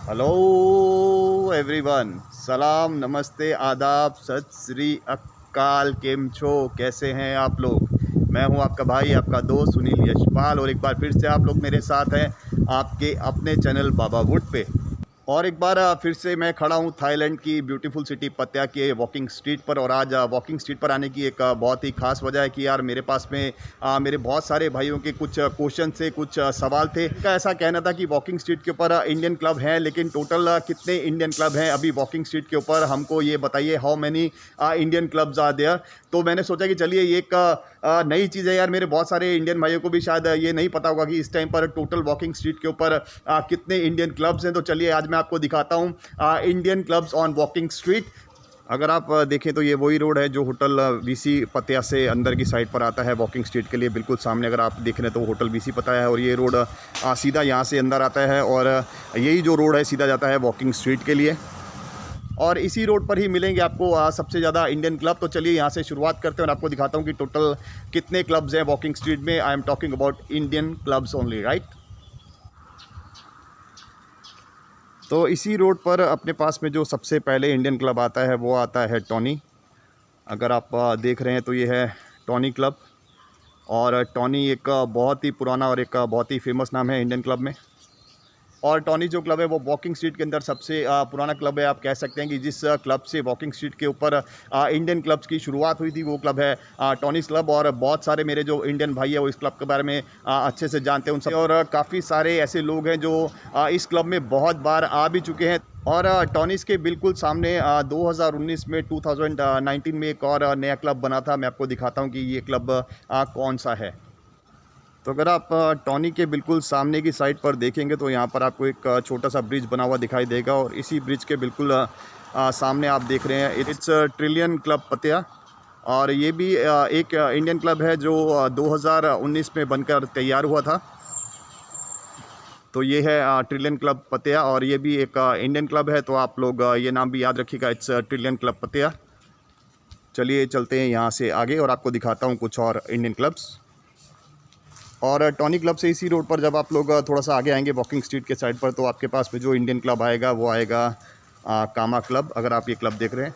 Hello everyone, सलाम, नमस्ते, आदाब, सत श्री अकाल। केम छो, कैसे हैं आप लोग। मैं हूं आपका भाई, आपका दोस्त सुनील यशपाल, और एक बार फिर से आप लोग मेरे साथ हैं आपके अपने चैनल बाबा वुड पे। और एक बार फिर से मैं खड़ा हूँ थाईलैंड की ब्यूटीफुल सिटी पत्या के वॉकिंग स्ट्रीट पर। और आज वॉकिंग स्ट्रीट पर आने की एक बहुत ही ख़ास वजह है कि यार मेरे पास में मेरे बहुत सारे भाइयों के कुछ क्वेश्चन से कुछ सवाल थे। ऐसा कहना था कि वॉकिंग स्ट्रीट के ऊपर इंडियन क्लब हैं, लेकिन टोटल कितने इंडियन क्लब हैं अभी वॉकिंग स्ट्रीट के ऊपर, हमको ये बताइए। How many Indian clubs are there. तो मैंने सोचा कि चलिए ये एक नई चीज़ है यार, मेरे बहुत सारे इंडियन भाइयों को भी शायद ये नहीं पता होगा कि इस टाइम पर टोटल वॉकिंग स्ट्रीट के ऊपर कितने इंडियन क्लब्स हैं। तो चलिए आज मैं आपको दिखाता हूँ Indian clubs on walking street. अगर आप देखें तो ये वही रोड है जो होटल वीसी पतिया से अंदर की साइड पर आता है वॉकिंग स्ट्रीट के लिए। बिल्कुल सामने अगर आप देख रहे हैं तो होटल वीसी पतिया है, और ये रोड सीधा यहाँ से अंदर आता है, और यही जो रोड है सीधा जाता है वॉकिंग स्ट्रीट के लिए। और इसी रोड पर ही मिलेंगे आपको सबसे ज़्यादा इंडियन क्लब। तो चलिए यहाँ से शुरुआत करते हैं और आपको दिखाता हूँ कि टोटल कितने क्लब्स हैं वॉकिंग स्ट्रीट में। I am talking about Indian clubs only, right. तो इसी रोड पर अपने पास में जो सबसे पहले इंडियन क्लब आता है वो आता है टॉनी। अगर आप देख रहे हैं तो ये है टॉनी क्लब, और टॉनी एक बहुत ही पुराना और एक बहुत ही फेमस नाम है इंडियन क्लब में। और टॉनी जो क्लब है वो वॉकिंग स्ट्रीट के अंदर सबसे पुराना क्लब है। आप कह सकते हैं कि जिस क्लब से वॉकिंग स्ट्रीट के ऊपर इंडियन क्लब्स की शुरुआत हुई थी वो क्लब है टॉनीस क्लब। और बहुत सारे मेरे जो इंडियन भाई है वो इस क्लब के बारे में अच्छे से जानते हैं उन सब। और काफ़ी सारे ऐसे लोग हैं जो इस क्लब में बहुत बार आ भी चुके हैं। और टॉनीस के बिल्कुल सामने 2019 में 2019 में एक और नया क्लब बना था। मैं आपको दिखाता हूँ कि ये क्लब कौन सा है। तो अगर आप टॉनी के बिल्कुल सामने की साइड पर देखेंगे तो यहाँ पर आपको एक छोटा सा ब्रिज बना हुआ दिखाई देगा, और इसी ब्रिज के बिल्कुल सामने आप देख रहे हैं इट्स ट्रिलियन क्लब पतिया। और ये भी एक इंडियन क्लब है जो 2019 में बनकर तैयार हुआ था। तो ये है ट्रिलियन क्लब पतिया, और ये भी एक इंडियन क्लब है। तो आप लोग ये नाम भी याद रखिएगा, इट्स ट्रिलियन क्लब पतिया। चलिए चलते हैं यहाँ से आगे और आपको दिखाता हूँ कुछ और इंडियन क्लब्स। और टॉनी क्लब से इसी रोड पर जब आप लोग थोड़ा सा आगे आएंगे वॉकिंग स्ट्रीट के साइड पर, तो आपके पास में जो इंडियन क्लब आएगा वो आएगा कामा क्लब। अगर आप ये क्लब देख रहे हैं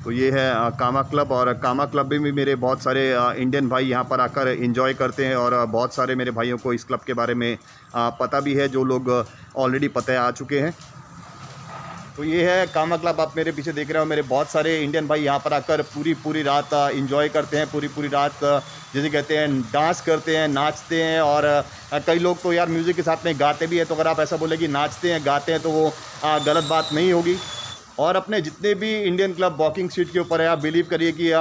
तो ये है कामा क्लब। और कामा क्लब में भी मेरे बहुत सारे इंडियन भाई यहाँ पर आकर एंजॉय करते हैं, और बहुत सारे मेरे भाइयों को इस क्लब के बारे में पता भी है, जो लोग ऑलरेडी पता आ चुके हैं। तो ये है कामा क्लब, आप मेरे पीछे देख रहे हो। मेरे बहुत सारे इंडियन भाई यहाँ पर आकर पूरी रात एंजॉय करते हैं, पूरी रात जैसे कहते हैं डांस करते हैं, नाचते हैं। और कई लोग तो यार म्यूज़िक के साथ में गाते भी हैं। तो अगर आप ऐसा बोले कि नाचते हैं गाते हैं तो वो गलत बात नहीं होगी। और अपने जितने भी इंडियन क्लब वॉकिंग स्ट्रीट के ऊपर है, आप बिलीव करिए कि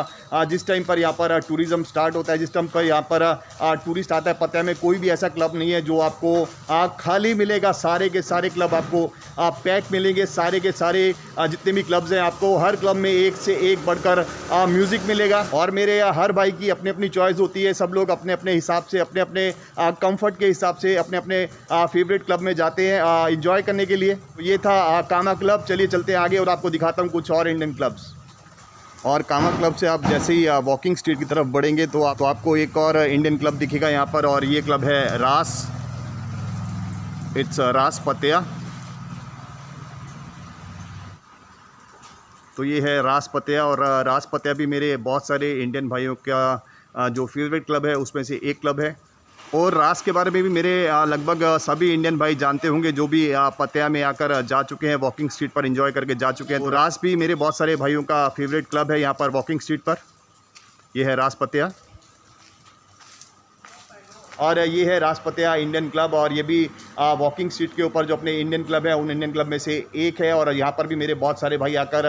जिस टाइम पर यहाँ पर टूरिज़्म स्टार्ट होता है, जिस टाइम पर यहाँ पर टूरिस्ट आता है पतिया में, कोई भी ऐसा क्लब नहीं है जो आपको खाली मिलेगा। सारे के सारे क्लब आपको पैक मिलेंगे। सारे के सारे जितने भी क्लब्स हैं आपको हर क्लब में एक से एक बढ़कर म्यूज़िक मिलेगा। और मेरे हर भाई की अपनी अपनी चॉइस होती है। सब लोग अपने अपने हिसाब से, अपने अपने कंफर्ट के हिसाब से अपने अपने फेवरेट क्लब में जाते हैं इंजॉय करने के लिए। तो ये था कामा क्लब। चलिए चलते हैं आगे और आपको दिखाता हूँ कुछ और इंडियन क्लब्स। और कामा क्लब से आप जैसे ही वॉकिंग स्ट्रीट की तरफ बढ़ेंगे तो आपको एक और इंडियन क्लब दिखेगा यहाँ पर, और ये क्लब है रास। इट्स रास पतिया। तो ये है रास पतिया, और रास पतिया भी मेरे बहुत सारे इंडियन भाइयों का जो फेवरेट क्लब है उसमें से एक क्लब है। और रास के बारे में भी मेरे लगभग सभी इंडियन भाई जानते होंगे, जो भी पतिया में आकर जा चुके हैं, वॉकिंग स्ट्रीट पर एंजॉय करके जा चुके हैं। तो रास भी मेरे बहुत सारे भाइयों का फेवरेट क्लब है यहाँ पर वॉकिंग स्ट्रीट पर। ये है रास पतिया, और ये है रास पतिया इंडियन क्लब। और ये भी वॉकिंग स्ट्रीट के ऊपर जो अपने इंडियन क्लब है उन इंडियन क्लब में से एक है। और यहाँ पर भी मेरे बहुत सारे भाई आकर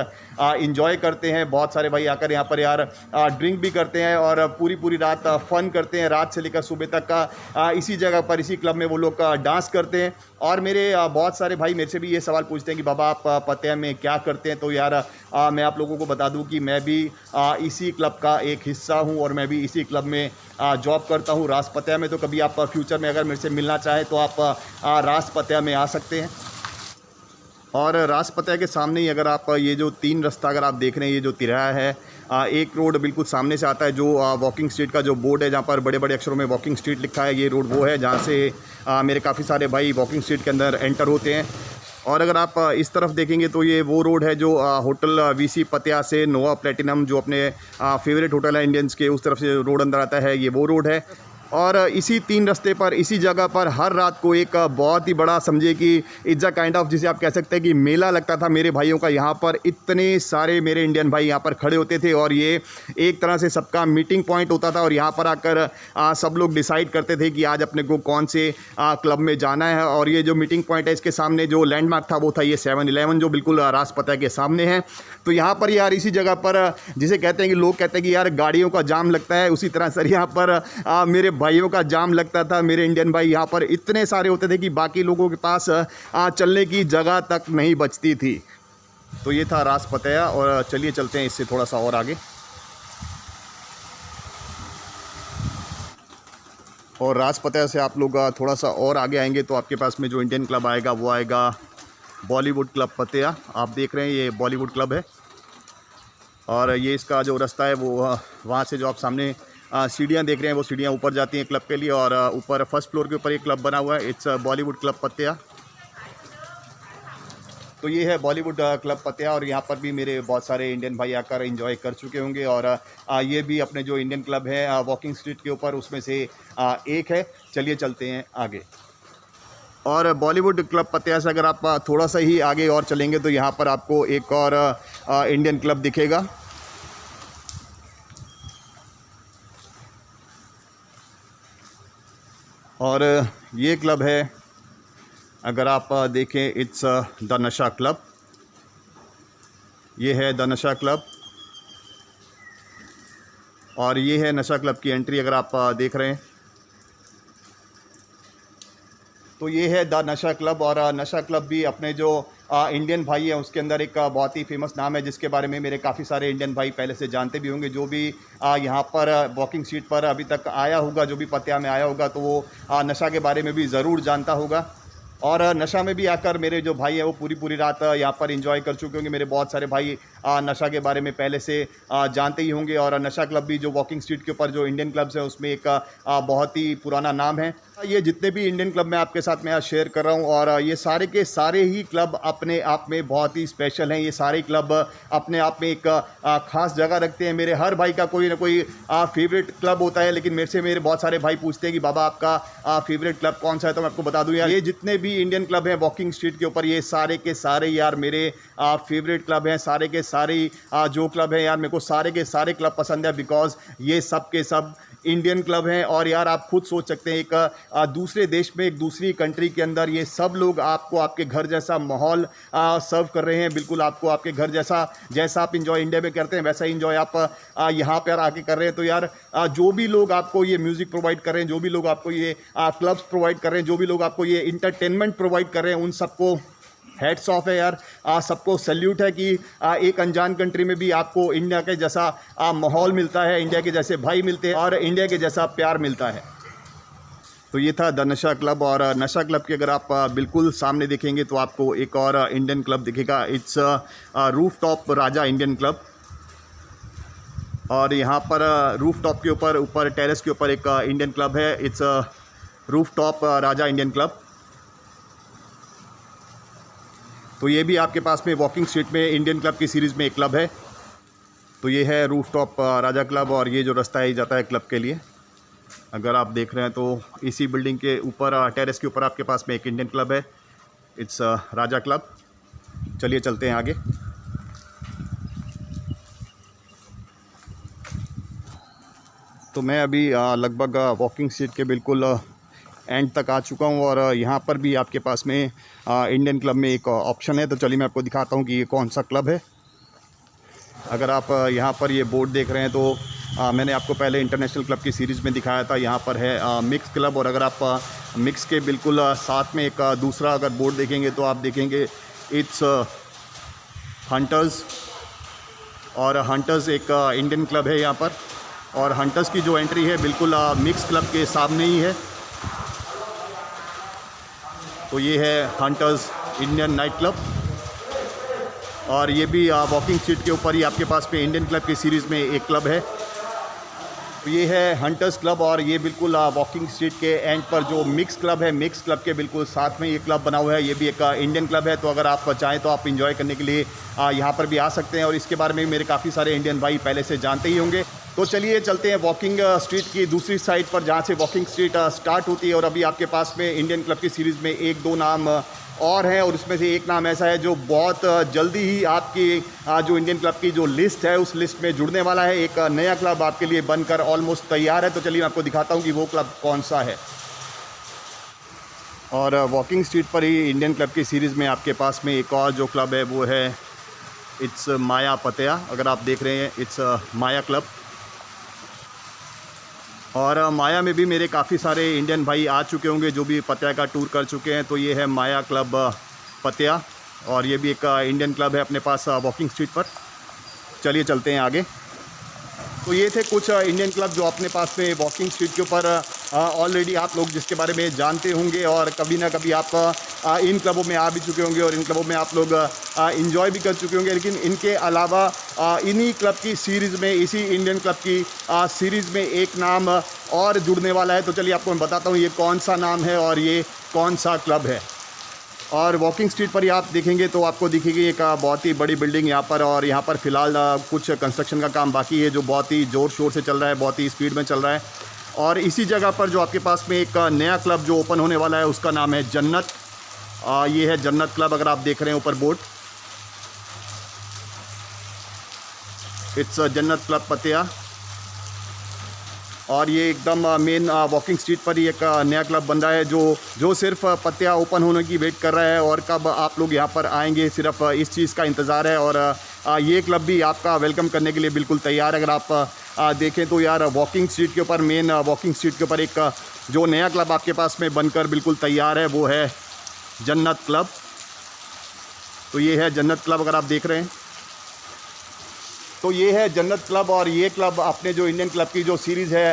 इंजॉय करते हैं। बहुत सारे भाई आकर यहाँ पर यार ड्रिंक भी करते हैं और पूरी रात फ़न करते हैं। रात से लेकर सुबह तक का इसी जगह पर, इसी क्लब में वो लोग डांस करते हैं। और मेरे बहुत सारे भाई मेरे से भी ये सवाल पूछते हैं कि बाबा आप पतिया में क्या करते हैं। तो यार मैं आप लोगों को बता दूं कि मैं भी इसी क्लब का एक हिस्सा हूं, और मैं भी इसी क्लब में जॉब करता हूं रास पतिया में। तो कभी आप फ्यूचर में अगर मेरे से मिलना चाहें तो आप रास पतिया में आ सकते हैं। और राजपत्या के सामने ही अगर आप ये जो 3 रास्ता अगर आप देख रहे हैं, ये जो तिराहा है, एक रोड बिल्कुल सामने से आता है जो वॉकिंग स्ट्रीट का जो बोर्ड है, जहाँ पर बड़े बड़े अक्षरों में वॉकिंग स्ट्रीट लिखा है, ये रोड वो है जहाँ से मेरे काफ़ी सारे भाई वॉकिंग स्ट्रीट के अंदर एंटर होते हैं। और अगर आप इस तरफ देखेंगे तो ये वो रोड है जो होटल वीसी पतिया से नोवा प्लेटिनम, जो अपने फेवरेट होटल है इंडियंस के, उस तरफ से रोड अंदर आता है, ये वो रोड है। और इसी 3 रास्ते पर, इसी जगह पर हर रात को एक बहुत ही बड़ा, समझिए कि इट्स अ काइंड ऑफ, जिसे आप कह सकते हैं कि मेला लगता था मेरे भाइयों का। यहाँ पर इतने सारे मेरे इंडियन भाई यहाँ पर खड़े होते थे और ये एक तरह से सबका मीटिंग पॉइंट होता था। और यहाँ पर आकर सब लोग डिसाइड करते थे कि आज अपने को कौन से क्लब में जाना है। और ये जो मीटिंग पॉइंट है, इसके सामने जो लैंडमार्क था वो था ये 7-Eleven, जो बिल्कुल राजपत्या के सामने है। तो यहाँ पर यार इसी जगह पर, जिसे कहते हैं कि लोग कहते हैं कि यार गाड़ियों का जाम लगता है, उसी तरह सर यहाँ पर मेरे भाइयों का जाम लगता था। मेरे इंडियन भाई यहाँ पर इतने सारे होते थे कि बाकी लोगों के पास चलने की जगह तक नहीं बचती थी। तो ये था राजपत्या। और चलिए चलते हैं इससे थोड़ा सा और आगे। और राजपत्या से आप लोग थोड़ा सा और आगे आएंगे तो आपके पास में जो इंडियन क्लब आएगा वो आएगा बॉलीवुड क्लब पतिया। आप देख रहे हैं ये बॉलीवुड क्लब है। और ये इसका जो रास्ता है वो वहाँ से जो आप सामने सीढ़ियाँ देख रहे हैं, वो सीढ़ियाँ ऊपर जाती हैं क्लब के लिए। और ऊपर फर्स्ट फ्लोर के ऊपर एक क्लब बना हुआ है, इट्स बॉलीवुड क्लब पतिया। तो ये है बॉलीवुड क्लब पतिया। और यहाँ पर भी मेरे बहुत सारे इंडियन भाई आकर एंजॉय कर चुके होंगे। और ये भी अपने जो इंडियन क्लब है वॉकिंग स्ट्रीट के ऊपर, उसमें से एक है। चलिए चलते हैं आगे। और बॉलीवुड क्लब पतिया से अगर आप थोड़ा सा ही आगे और चलेंगे तो यहाँ पर आपको एक और इंडियन क्लब दिखेगा। और ये क्लब है, अगर आप देखें, इट्स द नशा क्लब। ये है द नशा क्लब। और ये है नशा क्लब की एंट्री, अगर आप देख रहे हैं तो ये है द नशा क्लब। और नशा क्लब भी अपने जो इंडियन भाई है उसके अंदर एक बहुत ही फेमस नाम है, जिसके बारे में मेरे काफ़ी सारे इंडियन भाई पहले से जानते भी होंगे। जो भी यहाँ पर वॉकिंग स्ट्रीट पर अभी तक आया होगा, जो भी पतिया में आया होगा, तो वो नशा के बारे में भी ज़रूर जानता होगा। और नशा में भी आकर मेरे जो भाई है वो पूरी रात यहाँ पर एंजॉय कर चुके होंगे। मेरे बहुत सारे भाई नशा के बारे में पहले से जानते ही होंगे। और नशा क्लब भी जो वॉकिंग स्ट्रीट के ऊपर जो इंडियन क्लब्स है उसमें एक बहुत ही पुराना नाम है। ये जितने भी इंडियन क्लब मैं आपके साथ में आज शेयर कर रहा हूँ, और ये सारे के सारे ही क्लब अपने आप में बहुत ही स्पेशल हैं। ये सारे क्लब अपने आप में एक ख़ास जगह रखते हैं। मेरे हर भाई का कोई ना कोई फेवरेट क्लब होता है, लेकिन मेरे से मेरे बहुत सारे भाई पूछते हैं कि बाबा आपका फेवरेट क्लब कौन सा है। तो मैं आपको बता दूं यार, ये जितने भी इंडियन क्लब हैं वॉकिंग स्ट्रीट के ऊपर, ये सारे के सारे यार मेरे फेवरेट क्लब हैं। सारे के सारे जो क्लब हैं यार, मेरे को सारे के सारे क्लब पसंद है, बिकॉज ये सब के सब इंडियन क्लब हैं। और यार आप खुद सोच सकते हैं, एक दूसरे देश में, एक दूसरी कंट्री के अंदर ये सब लोग आपको आपके घर जैसा माहौल सर्व कर रहे हैं। बिल्कुल आपको आपके घर जैसा आप इंजॉय इंडिया में करते हैं, वैसा इंजॉय आप यहाँ पर आके कर रहे हैं। तो यार जो भी लोग आपको ये म्यूज़िक प्रोवाइड कर रहे हैं, जो भी लोग आपको ये क्लब्स प्रोवाइड कर रहे हैं, जो भी लोग आपको ये इंटरटेनमेंट प्रोवाइड कर रहे हैं, उन सबको हेड्स ऑफ है यार। सबको सैल्यूट है कि एक अनजान कंट्री में भी आपको इंडिया के जैसा माहौल मिलता है, इंडिया के जैसे भाई मिलते हैं, और इंडिया के जैसा प्यार मिलता है। तो ये था द नशा क्लब। और नशा क्लब के अगर आप बिल्कुल सामने देखेंगे तो आपको एक और इंडियन क्लब दिखेगा, it's roof top Raja Indian club. और यहाँ पर रूफ टॉप के ऊपर टेरेस के ऊपर एक इंडियन क्लब है, it's roof top Raja Indian club. तो ये भी आपके पास में वॉकिंग स्ट्रीट में इंडियन क्लब की सीरीज़ में एक क्लब है। तो ये है रूफ टॉप राजा क्लब। और ये जो रास्ता है जाता है क्लब के लिए। अगर आप देख रहे हैं तो इसी बिल्डिंग के ऊपर टेरेस के ऊपर आपके पास में एक इंडियन क्लब है, इट्स राजा क्लब। चलिए चलते हैं आगे। तो मैं अभी लगभग वॉकिंग स्ट्रीट के बिल्कुल एंड तक आ चुका हूँ। और यहाँ पर भी आपके पास में इंडियन क्लब में एक ऑप्शन है। तो चलिए मैं आपको दिखाता हूँ कि ये कौन सा क्लब है। अगर आप यहाँ पर ये बोर्ड देख रहे हैं तो मैंने आपको पहले इंटरनेशनल क्लब की सीरीज़ में दिखाया था। यहाँ पर है मिक्स क्लब। और अगर आप मिक्स के बिल्कुल साथ में एक दूसरा अगर बोर्ड देखेंगे तो आप देखेंगे इट्स हंटर्स। और हंटर्स एक इंडियन क्लब है यहाँ पर। और हंटर्स की जो एंट्री है बिल्कुल मिक्स क्लब के सामने ही है। तो ये है हंटर्स इंडियन नाइट क्लब। और ये भी वॉकिंग स्ट्रीट के ऊपर ही आपके पास पे इंडियन क्लब की सीरीज़ में एक क्लब है। तो ये है हंटर्स क्लब और ये बिल्कुल वॉकिंग स्ट्रीट के एंड पर जो मिक्स क्लब है, मिक्स क्लब के बिल्कुल साथ में ये क्लब बना हुआ है। ये भी एक इंडियन क्लब है, तो अगर आप चाहें तो आप इंजॉय करने के लिए यहाँ पर भी आ सकते हैं। और इसके बारे में मेरे काफ़ी सारे इंडियन भाई पहले से जानते ही होंगे। तो चलिए चलते हैं वॉकिंग स्ट्रीट की दूसरी साइड पर, जहाँ से वॉकिंग स्ट्रीट स्टार्ट होती है। और अभी आपके पास में इंडियन क्लब की सीरीज़ में एक दो नाम और हैं, और उसमें से एक नाम ऐसा है जो बहुत जल्दी ही आपकी जो इंडियन क्लब की जो लिस्ट है उस लिस्ट में जुड़ने वाला है। एक नया क्लब आपके लिए बनकर ऑलमोस्ट तैयार है। तो चलिए मैं आपको दिखाता हूँ कि वो क्लब कौन सा है। और वॉकिंग स्ट्रीट पर ही इंडियन क्लब की सीरीज़ में आपके पास में एक और जो क्लब है वो है इट्स माया पतिया। अगर आप देख रहे हैं इट्स माया क्लब। और माया में भी मेरे काफ़ी सारे इंडियन भाई आ चुके होंगे जो भी पतिया का टूर कर चुके हैं। तो ये है माया क्लब पतिया और ये भी एक इंडियन क्लब है अपने पास वॉकिंग स्ट्रीट पर। चलिए चलते हैं आगे। तो ये थे कुछ इंडियन क्लब जो अपने पास में वॉकिंग स्ट्रीट के ऊपर ऑलरेडी आप लोग जिसके बारे में जानते होंगे, और कभी ना कभी आप इन क्लबों में आ भी चुके होंगे और इन क्लबों में आप लोग इंजॉय भी कर चुके होंगे। लेकिन इनके अलावा इन्हीं क्लब की सीरीज़ में, इसी इंडियन क्लब की सीरीज़ में एक नाम और जुड़ने वाला है। तो चलिए आपको मैं बताता हूँ ये कौन सा नाम है और ये कौन सा क्लब है। और वॉकिंग स्ट्रीट पर ही आप देखेंगे तो आपको दिखेगी एक बहुत ही बड़ी बिल्डिंग यहाँ पर, और यहाँ पर फ़िलहाल कुछ कंस्ट्रक्शन का काम बाकी है जो बहुत ही ज़ोर शोर से चल रहा है, बहुत ही स्पीड में चल रहा है। और इसी जगह पर जो आपके पास में एक नया क्लब जो ओपन होने वाला है उसका नाम है जन्नत। ये है जन्नत क्लब, अगर आप देख रहे हैं ऊपर बोर्ड, इट्स जन्नत क्लब पतिया। और ये एकदम मेन वॉकिंग स्ट्रीट पर ही एक नया क्लब बन रहा है जो सिर्फ पतिया ओपन होने की वेट कर रहा है, और कब आप लोग यहाँ पर आएंगे सिर्फ इस चीज़ का इंतज़ार है। और ये क्लब भी आपका वेलकम करने के लिए बिल्कुल तैयार है। अगर आप देखें तो यार वॉकिंग स्ट्रीट के ऊपर, मेन वॉकिंग स्ट्रीट के ऊपर एक जो नया क्लब आपके पास में बनकर बिल्कुल तैयार है वो है जन्नत क्लब। तो ये है जन्नत क्लब, अगर आप देख रहे हैं तो ये है जन्नत क्लब। और ये क्लब अपने जो इंडियन क्लब की जो सीरीज़ है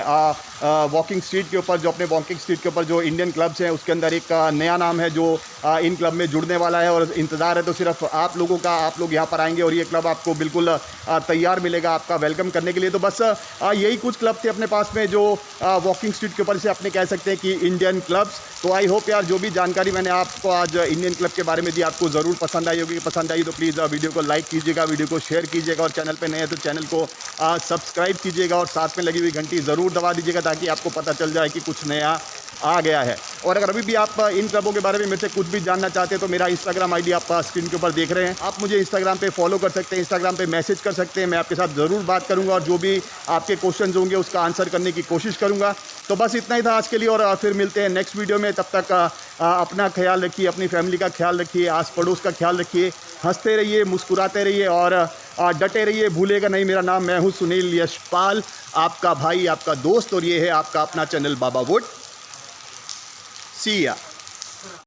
वॉकिंग स्ट्रीट के ऊपर, जो अपने वॉकिंग स्ट्रीट के ऊपर जो इंडियन क्लब्स हैं उसके अंदर एक नया नाम है जो इन क्लब में जुड़ने वाला है। और इंतज़ार है तो सिर्फ आप लोगों का, आप लोग यहाँ पर आएंगे और ये क्लब आपको बिल्कुल तैयार मिलेगा आपका वेलकम करने के लिए। तो बस यही कुछ क्लब थे अपने पास में जो वॉकिंग स्ट्रीट के ऊपर से अपने कह सकते हैं कि इंडियन क्लब्स। तो आई होप यार जो भी जानकारी मैंने आपको आज इंडियन क्लब के बारे में दी आपको ज़रूर पसंद आई होगी। पसंद आई तो प्लीज़ वीडियो को लाइक कीजिएगा, वीडियो को शेयर कीजिएगा, और चैनल पर नए हैं तो चैनल को सब्सक्राइब कीजिएगा और साथ में लगी हुई घंटी ज़रूर दबा दीजिएगा ताकि आपको पता चल जाए कि कुछ नया आ गया है। और अगर अभी भी आप इन क्लबों के बारे में मेरे से कुछ भी जानना चाहते हैं तो मेरा इंस्टाग्राम आईडी आप स्क्रीन के ऊपर देख रहे हैं। आप मुझे इंस्टाग्राम पे फॉलो कर सकते हैं, इंस्टाग्राम पे मैसेज कर सकते हैं, मैं आपके साथ ज़रूर बात करूंगा और जो भी आपके क्वेश्चंस होंगे उसका आंसर करने की कोशिश करूंगा। तो बस इतना ही था आज के लिए, और फिर मिलते हैं नेक्स्ट वीडियो में। तब तक अपना ख्याल रखिए, अपनी फैमिली का ख्याल रखिए, आस पड़ोस का ख्याल रखिए, हंसते रहिए, मुस्कुराते रहिए और डटे रहिए। भूलेगा नहीं मेरा नाम, मैं हूँ सुनील यशपाल, आपका भाई, आपका दोस्त, और ये है आपका अपना channel Baba would. See ya.